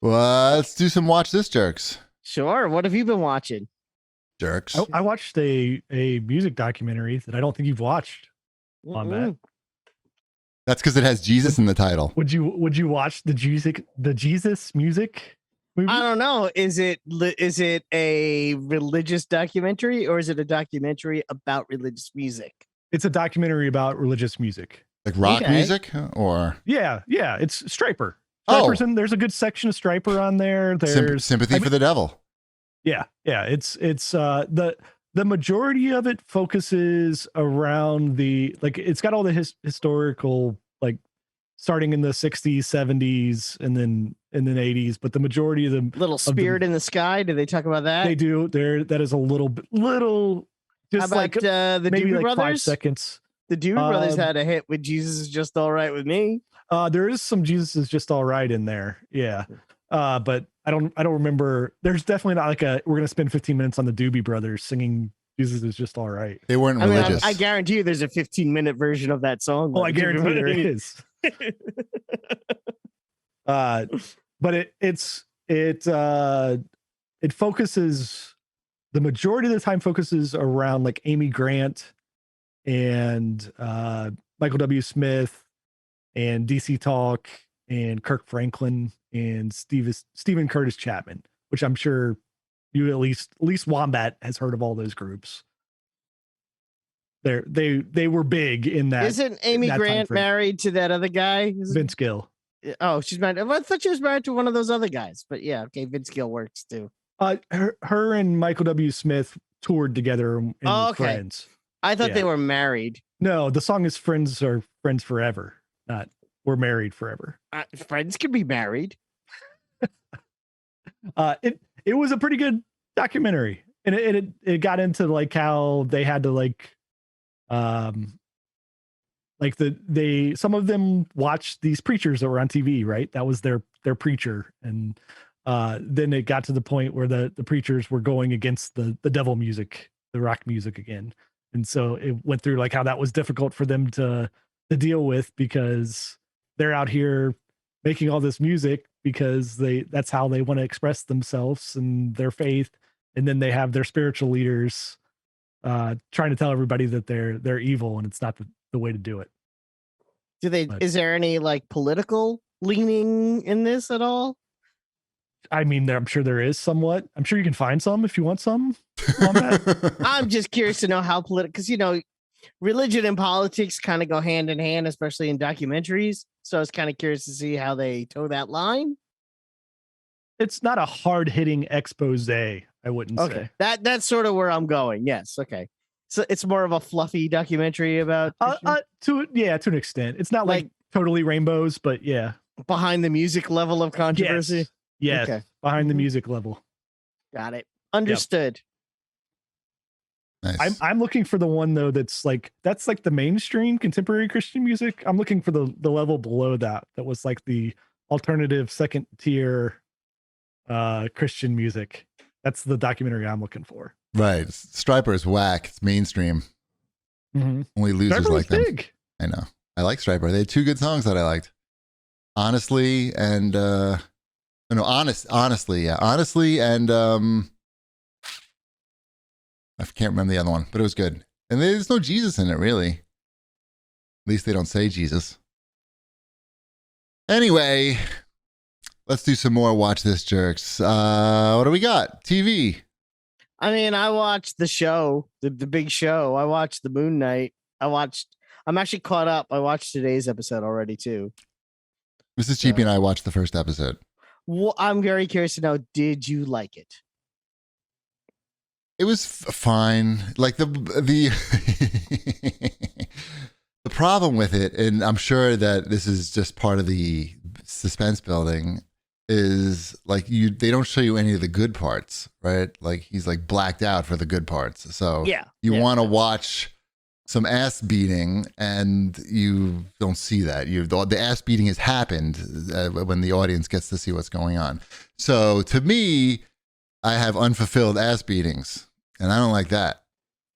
Well, let's do some watch this jerks. Sure. What have you been watching? Jerks. I watched a music documentary that I don't think you've watched on that. That's because it has Jesus in the title. Would you watch the Jesus music movie? I don't know. Is it a religious documentary or is it a documentary about religious music? It's a documentary about religious music. Like rock music? Or Yeah. It's Striper. There's a good section of Striper on there. There's Sympathy for the Devil. Yeah. It's the majority of it focuses around it's got all the historical, like starting in the 60s, 70s, and then 80s, but the majority of them Little Spirit in the Sky. Do they talk about that? They do. That is a little just How about, like the maybe Doobie like Brothers? 5 seconds. The Doobie Brothers had a hit with Jesus Is Just All Right With Me. There is some Jesus Is Just All Right in there. Yeah. But I don't remember. There's definitely not like we're going to spend 15 minutes on the Doobie Brothers singing Jesus Is Just All Right. They weren't religious. I guarantee you there's a 15-minute version of that song. Oh, I guarantee there is. But it focuses, the majority of the time focuses around like Amy Grant and Michael W. Smith and DC Talk and Kirk Franklin and Stephen Curtis Chapman, which I'm sure you at least Wombat has heard of all those groups. They were big in that. Isn't Amy Grant married to that other guy? Vince Gill. Oh, she's married. I thought she was married to one of those other guys, but yeah, okay, Vince Gill works too. Her and Michael W. Smith toured together in Friends. I thought they were married. No, the song is Friends Are Friends Forever, not We're Married Forever. Friends can be married. It was a pretty good documentary, and it got into like how they had to some of them watched these preachers that were on TV, right? That was their preacher, and then it got to the point where the preachers were going against the devil music, the rock music again, and so it went through like how that was difficult for them to deal with, because they're out here making all this music because that's how they want to express themselves and their faith, and then they have their spiritual leaders trying to tell everybody that they're evil and it's not the way to do it. Is there any like political leaning in this at all? I mean, I'm sure there is somewhat. I'm sure you can find some if you want some on that. I'm just curious to know how political, because religion and politics kind of go hand in hand, especially in documentaries. So I was kind of curious to see how they toe that line. It's not a hard-hitting expose, I wouldn't say. That's sort of where I'm going. Yes. Okay. So it's more of a fluffy documentary about to an extent. It's not like totally rainbows, but yeah. Behind the music level of controversy. Yes. Okay. Behind the music level. Got it. Understood. Yep. Nice. I'm looking for the one though that's like the mainstream contemporary Christian music. I'm looking for the level below that was like the alternative second tier Christian music. That's the documentary I'm looking for. Right. Striper is whack. It's mainstream. Mm-hmm. Only losers Striper like them. Big. I know. I like Striper. They had 2 good songs that I liked. Honestly and Honestly and I can't remember the other one, but it was good. And there's no Jesus in it, really. At least they don't say Jesus. Anyway, let's do some more Watch This Jerks. What do we got? TV. I mean, I watched the show, the big show. I watched the Moonknight. I'm actually caught up. I watched today's episode already too. Mrs. Cheapy and I watched the first episode. Well, I'm very curious to know, did you like it? It was fine. Like the the problem with it, and I'm sure that this is just part of the suspense building, is like they don't show you any of the good parts, right? Like he's like blacked out for the good parts. So you want to watch some ass beating, and you don't see that. The ass beating has happened when the audience gets to see what's going on. So to me, I have unfulfilled ass beatings, and I don't like that.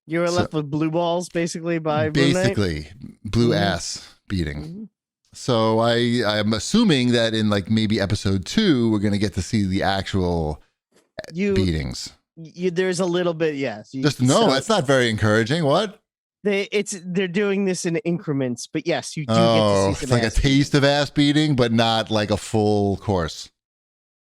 You were left with blue balls, basically, by basically blue ass beating. Mm-hmm. So I'm assuming that in like maybe episode 2, we're gonna get to see the actual beatings. There's a little bit, yes. That's not very encouraging. What? They're doing this in increments, but yes, you do get to see it's like a taste of ass beating, but not like a full course.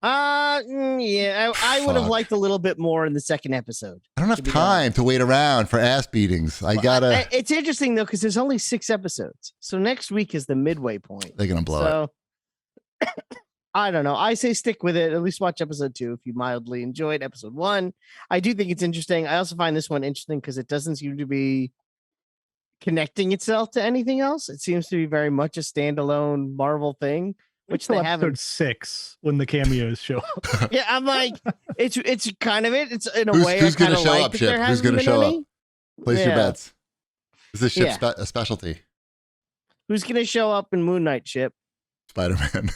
Yeah, I would have liked a little bit more in the second episode. I don't have time to wait around for ass beatings. It's interesting though, because there's only 6 episodes, so next week is the midway point. They're gonna blow it. I don't know. I say stick with it. At least watch episode 2 if you mildly enjoyed episode 1. I do think it's interesting. I also find this one interesting because it doesn't seem to be connecting itself to anything else. It seems to be very much a standalone Marvel thing, which they haven't. Episode 6 when the cameos show up. Yeah, I'm like, it's kind of it. It's in a way who's going to show up, Chip? Who's going to show up? Place your bets. Is this Chip's a specialty? Who's going to show up in Moonknight, Chip? Spider-Man.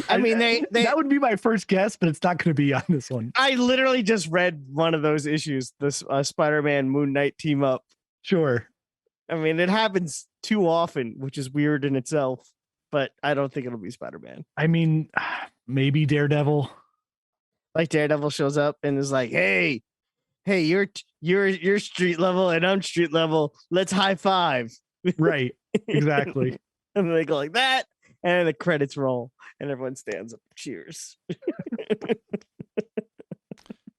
I mean, they that would be my first guess, but it's not going to be on this one. I literally just read one of those issues, this Spider-Man Moon Knight team up. Sure. I mean, it happens too often, which is weird in itself, but I don't think it'll be Spider-Man. I mean, maybe Daredevil. Like Daredevil shows up and is like, "Hey, you're street level and I'm street level. Let's high five." Right. Exactly. And they go like that, and the credits roll, and everyone stands up, cheers.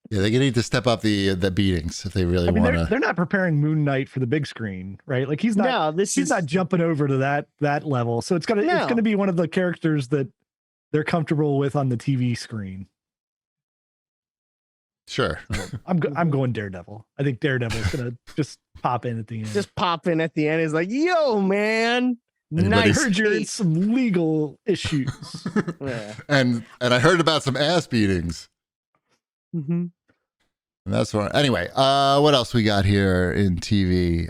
Yeah, they need to step up the beatings if they really want to. They're not preparing Moon Knight for the big screen, right? Like he's not. No, he's not jumping over to that level. So it's gonna be one of the characters that they're comfortable with on the TV screen. Sure. So I'm going Daredevil. I think Daredevil's gonna just pop in at the end. Just pop in at the end. He's like, "Yo, man." I heard you're in some legal issues. Yeah. And I heard about some ass beatings. Mm-hmm. And that's what. Anyway, what else we got here in TV?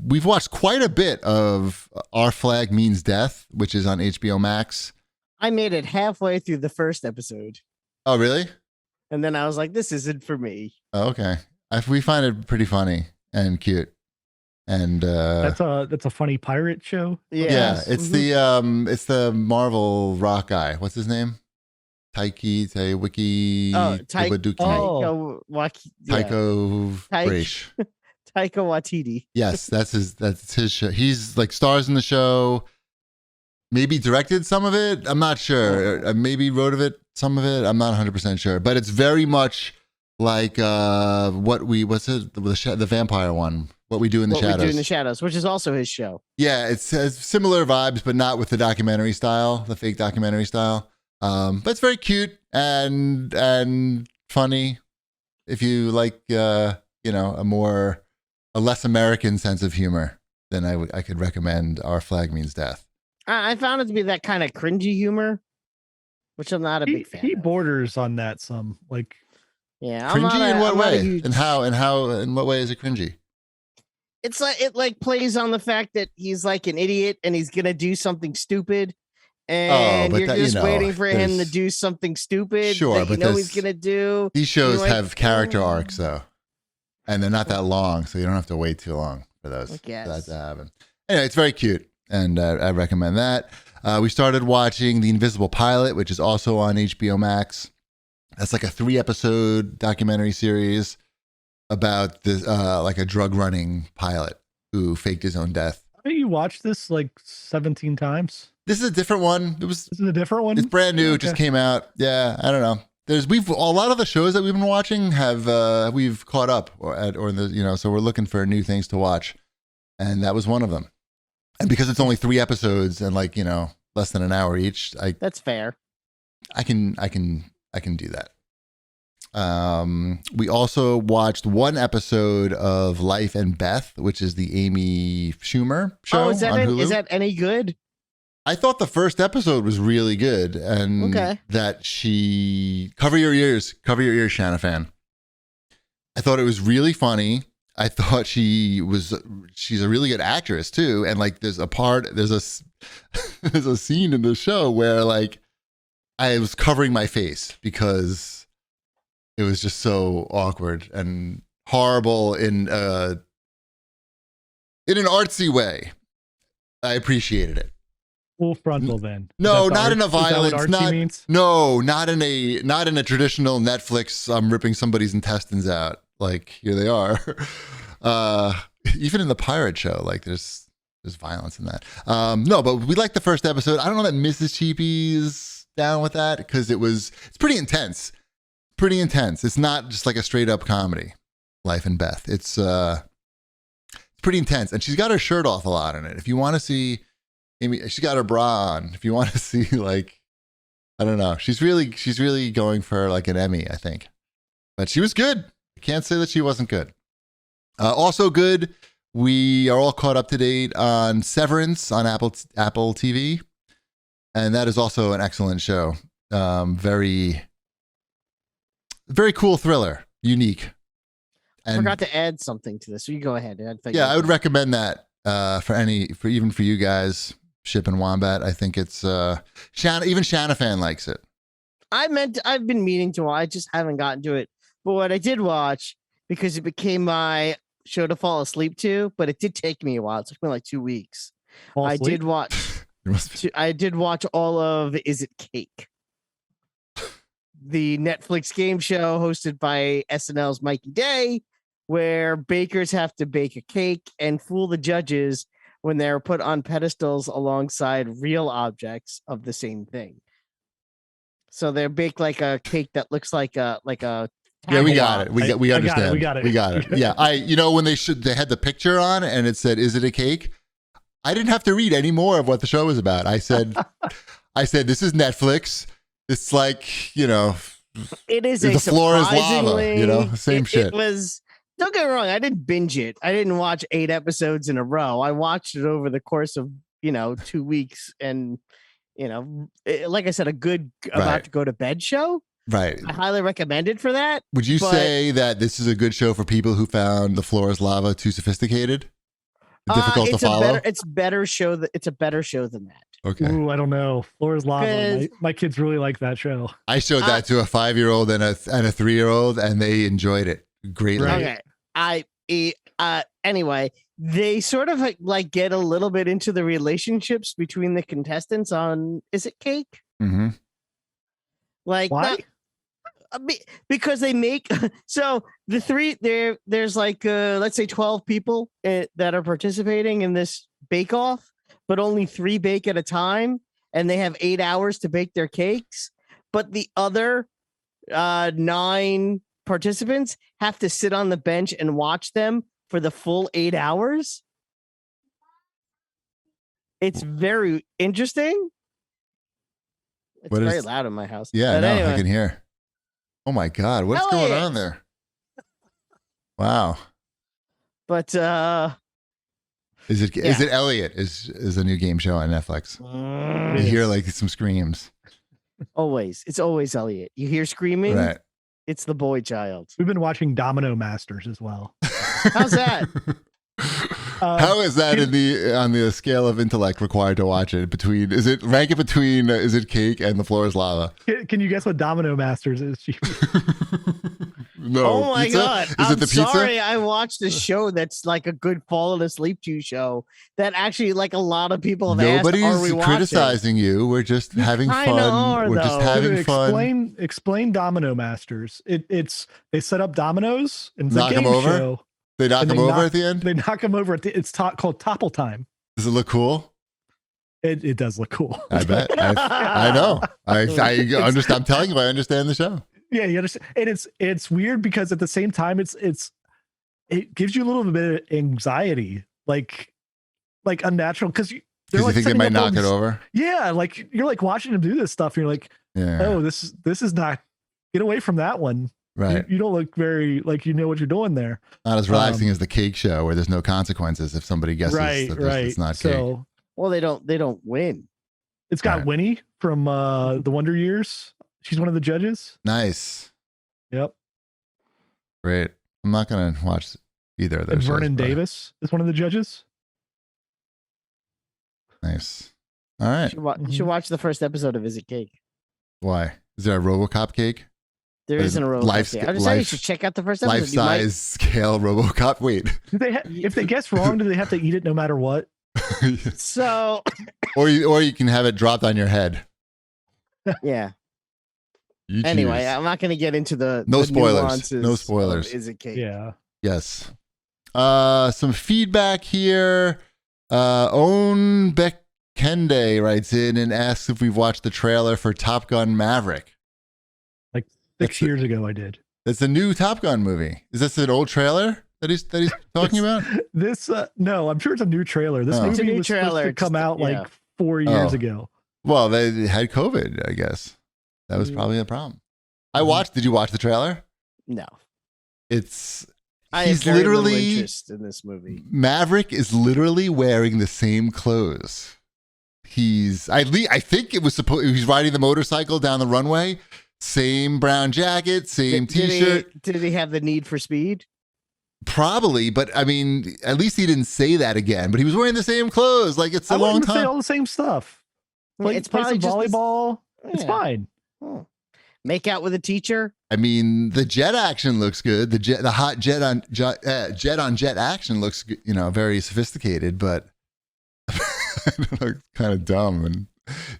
We've watched quite a bit of Our Flag Means Death, which is on HBO Max. I made it halfway through the first episode. Oh, really? And then I was like, "This isn't for me." Oh, okay. We find it pretty funny and cute. And that's a funny pirate show. Yeah, it's the Marvel rock guy. What's his name? Taika Waititi. Yes, that's his show. He's like stars in the show. Maybe directed some of it. I'm not sure. Maybe wrote some of it. I'm not 100% sure. But it's very much like the vampire one. What We Do in the Shadows. What We Do in the Shadows, which is also his show. Yeah, it has similar vibes, but not with the documentary style, the fake documentary style. But it's very cute and funny. If you like, a less American sense of humor, then I could recommend Our Flag Means Death. I found it to be that kind of cringy humor, which I'm not a big fan. He borders on that some, like. Yeah, cringy in what way? In what way is it cringy? It's like it plays on the fact that he's like an idiot and he's gonna do something stupid, and you're just waiting for him to do something stupid. Sure, but he's gonna do. These shows have character arcs though, and they're not that long, so you don't have to wait too long for those for that to happen. Anyway, it's very cute, and I recommend that. We started watching The Invisible Pilot, which is also on HBO Max. That's like a 3-episode documentary series about this, like a drug running pilot who faked his own death. I think you watched this like 17 times. This is a different one. This is a different one. It's brand new. Okay. It just came out. Yeah, I don't know. A lot of the shows that we've been watching we've caught up so we're looking for new things to watch, and that was one of them. And because it's only 3 episodes and less than an hour each, that's fair. I can do that. We also watched 1 episode of Life and Beth, which is the Amy Schumer show. Oh, is that any good? I thought the first episode was really good, and that she cover your ears, Shanna fan. I thought it was really funny. I thought she's a really good actress too, and there's a scene in the show where I was covering my face because it was just so awkward and horrible in an artsy way. I appreciated it. Full frontal then. No, Is that not in a is that what violence. artsy Not means? no, not in a traditional Netflix. I'm ripping somebody's intestines out. Like here they are. Even in the pirate show, like there's violence in that. No, but we liked the first episode. I don't know that Mrs. Cheapy's down with that because it's pretty intense. Pretty intense. It's not just like a straight up comedy. Life and Beth. It's pretty intense, and she's got her shirt off a lot in it. If you want to see, Amy, she's got her bra on. If you want to see, like, I don't know, she's really going for like an Emmy, I think. But she was good. I can't say that she wasn't good. Also good. We are all caught up to date on Severance on Apple TV, and that is also an excellent show. Very, very cool thriller, unique. I forgot to add something to this. So you go ahead. I would recommend that even for you guys, Ship and Wombat. I think it's even Shanafan likes it. I've been meaning to watch. I just haven't gotten to it. But what I did watch, because it became my show to fall asleep to, but it did take me a while. It took me like 2 weeks. I did watch all of Is It Cake? The Netflix game show hosted by SNL's Mikey Day, where bakers have to bake a cake and fool the judges when they're put on pedestals alongside real objects of the same thing. So they're baked like a cake that looks like a yeah, we got it. We understand. We got it. Yeah, when they had the picture on and it said, "Is it a cake?" I didn't have to read any more of what the show was about. I said, "This is Netflix. It's like, it is the floor is lava. Same shit." It was. Don't get me wrong. I didn't binge it. I didn't watch 8 episodes in a row. I watched it over the course of 2 weeks, and like I said, a good about to go to bed show. Right. I highly recommend it for that. Would you say that this is a good show for people who found the floor is lava too sophisticated? Difficult to follow? It's a better show than that. Okay. Ooh, I don't know. Floor is lava. My kids really like that show. I showed that to a 5-year-old and a 3-year-old, and they enjoyed it greatly. Okay. Anyway, they sort of like get a little bit into the relationships between the contestants on Is It Cake? Mm-hmm. Like, why? Because they make so the three there's like let's say 12 people that are participating in this bake off, but only 3 bake at a time, and they have 8 hours to bake their cakes. But the other 9 participants have to sit on the bench and watch them for the full 8 hours. It's very interesting. It's very loud in my house. Yeah, anyway. I can hear. Oh my God, what's going on there? Wow. But is it Elliot is a new game show on Netflix? You hear like some screams. It's always Elliot. You hear screaming? Right. It's the boy child. We've been watching Domino Masters as well. How's that? How is that on the scale of intellect required to watch it? Rank it between Is It Cake and The Floor is Lava? Can you guess what Domino Masters is? No. Oh my pizza? God! Is it the pizza? Sorry, I watched a show that's like a good falling asleep to show that actually like a lot of people have Nobody's asked, are we criticizing you. We're just having fun. We're just having fun. Explain Domino Masters. They set up dominoes and knock them over. Show. They knock him over at the end? They knock him over it's called Topple Time. Does it look cool? It does look cool. I bet. I know. I understand. I'm telling you, I understand the show. Yeah, you understand. And it's weird because at the same time, it gives you a little bit of anxiety, like unnatural, because you think they might knock it over. Yeah, like you're like watching them do this stuff. And you're like, oh, this is not. Get away from that one. Right. You don't look very like you know what you're doing there. Not as relaxing as the cake show where there's no consequences if somebody guesses that it's not cake. Well, they don't win. It's got Winnie from the Wonder Years. She's one of the judges. Nice. Yep. Great. I'm not gonna watch either of those. And Vernon Davis is one of the judges. Nice. All right. You should watch the first episode of Is It Cake? Why? Is there a RoboCop cake? There isn't a RoboCop cake. I'm just saying you should check out the first episode. Life-size scale RoboCop. Wait. If they guess wrong, do they have to eat it no matter what? So or you can have it dropped on your head. yeah. You Anyway, choose. I'm not going to get into the No the spoilers. nuances No of spoilers. Is it cake? Yeah. Yes. Some feedback here. Own Bekende writes in and asks if we've watched the trailer for Top Gun Maverick. Like That's 6 years ago, I did. That's a new Top Gun movie. Is this an old trailer that he's talking about? This no, I'm sure it's a new trailer. This Oh. It's a movie new was trailer, supposed to come just- out yeah. like 4 years Oh. ago. Well, they had COVID, I guess. That was probably the problem. Did you watch the trailer? No. It's I have he's very little literally interest in this movie. Maverick is literally wearing the same clothes. I think it was he's riding the motorcycle down the runway, same brown jacket, same t-shirt. Did he have the need for speed? Probably, but I mean, at least he didn't say that again. But he was wearing the same clothes. Like it's a I long wouldn't say time. all the same stuff. It's Play probably some just this- volleyball. It's Yeah. fine. Oh. Make out with a teacher? I mean, the jet action looks good. The hot jet on jet action looks, very sophisticated, but I don't know, it's kind of dumb. And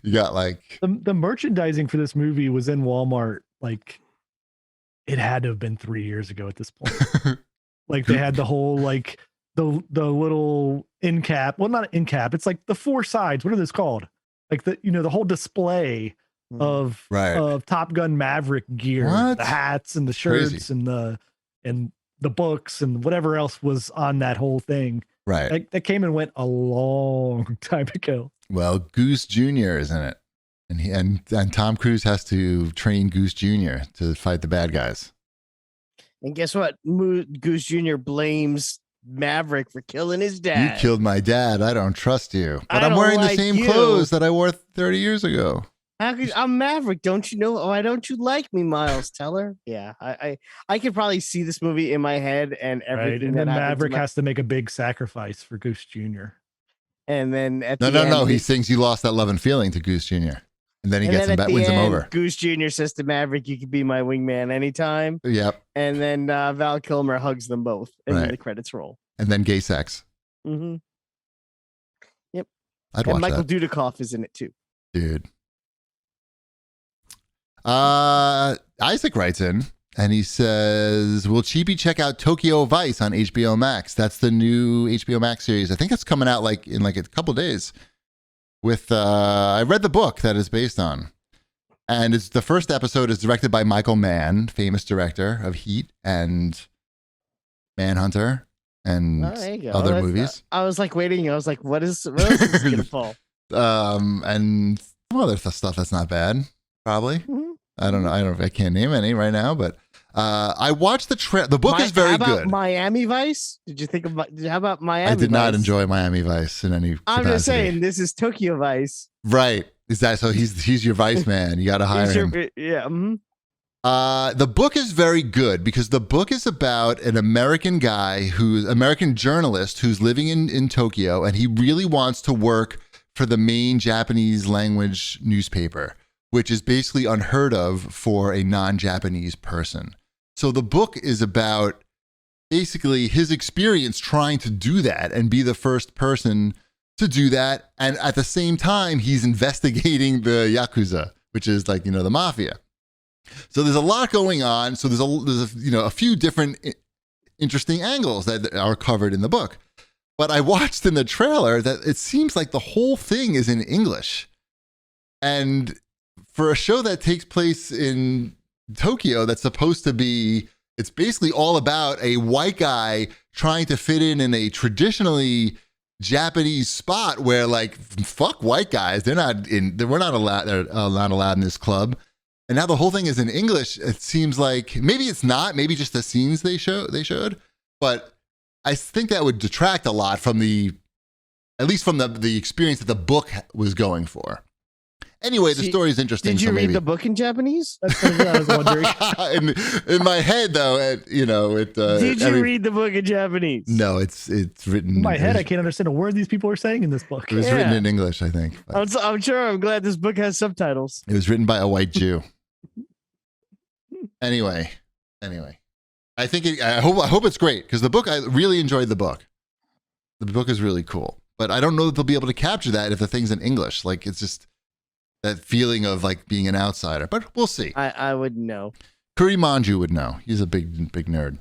you got like, The merchandising for this movie was in Walmart. Like, it had to have been 3 years ago at this point. Like they had the whole like the little end cap. Well, not an end cap. It's like the four sides. What are those called? Like the whole display of Top Gun Maverick gear, What? the hats and the shirts Crazy. and the books and whatever else was on that whole thing. right. That came and went a long time ago. Well, Goose Jr. is in it. And and Tom Cruise has to train Goose Jr. to fight the bad guys. And guess what? Goose Jr. blames Maverick for killing his dad. You killed my dad. I don't trust you. But I I'm don't wearing the like same you. clothes that I wore 30 years ago. I'm Maverick. Don't you know? Why don't you like me, Miles Teller? Yeah, I could probably see this movie in my head and everything. Right. And that then happens Maverick in my- has to make a big sacrifice for Goose Jr. and then at No, the end, no. He thinks you lost that love and feeling to Goose Jr. And then he and gets then him at back, the wins him end, over. Goose Jr. says to Maverick, "You can be my wingman anytime." Yep. And then Val Kilmer hugs them both, and then Right. the credits roll. And then gay sex. Mm-hmm. I'd And watch Michael that, Dudikoff is in it too. dude. Isaac writes in and he says, "Will Cheapy check out Tokyo Vice on HBO Max? That's the new HBO Max series. I think it's coming out in a couple days. With I read the book that is based on, and it's the first episode is directed by Michael Mann, famous director of Heat and Manhunter and There you go. other That's- movies. I was like waiting. I was like, what else is gonna fall? And some other stuff that's not bad, probably. Mhm. I don't know. I can't name any right now, but I watched the book is very how about good. Miami Vice? Did you think of how about Miami? I did not Vice? enjoy Miami Vice in any I'm capacity. just saying this is Tokyo Vice. Right. Is that so? He's your vice man. You got to hire He's him. yeah. Mhm. The book is very good because the book is about an American journalist who's living in Tokyo, and he really wants to work for the main Japanese language newspaper, which is basically unheard of for a non-Japanese person. So the book is about basically his experience trying to do that and be the first person to do that. And at the same time, he's investigating the Yakuza, which is like, the mafia. So there's a lot going on. So there's a few different interesting angles that are covered in the book. But I watched in the trailer that it seems like the whole thing is in English. And for a show that takes place in Tokyo, that's supposed to be, it's basically all about a white guy trying to fit in a traditionally Japanese spot where, like, fuck white guys, we're not allowed, they're not allowed in this club. And now the whole thing is in English. It seems like maybe it's not, maybe just the scenes they showed, but I think that would detract a lot from at least from the experience that the book was going for. Anyway, the story is interesting. Did you so read maybe. the book in Japanese? That's what I was wondering. in my head, though, Did you read the book in Japanese? No, it's written. In my head, I can't understand a word these people are saying in this book. It was written Yeah. in English, I think. but I'm sure. I'm glad this book has subtitles. It was written by a white Jew. Anyway, I think I hope it's great because the book, I really enjoyed the book. The book is really cool, But I don't know that they'll be able to capture that if the thing's in English. Like, it's just that feeling of like being an outsider. But we'll see. I would know. Kuri Manju would know. He's a big nerd.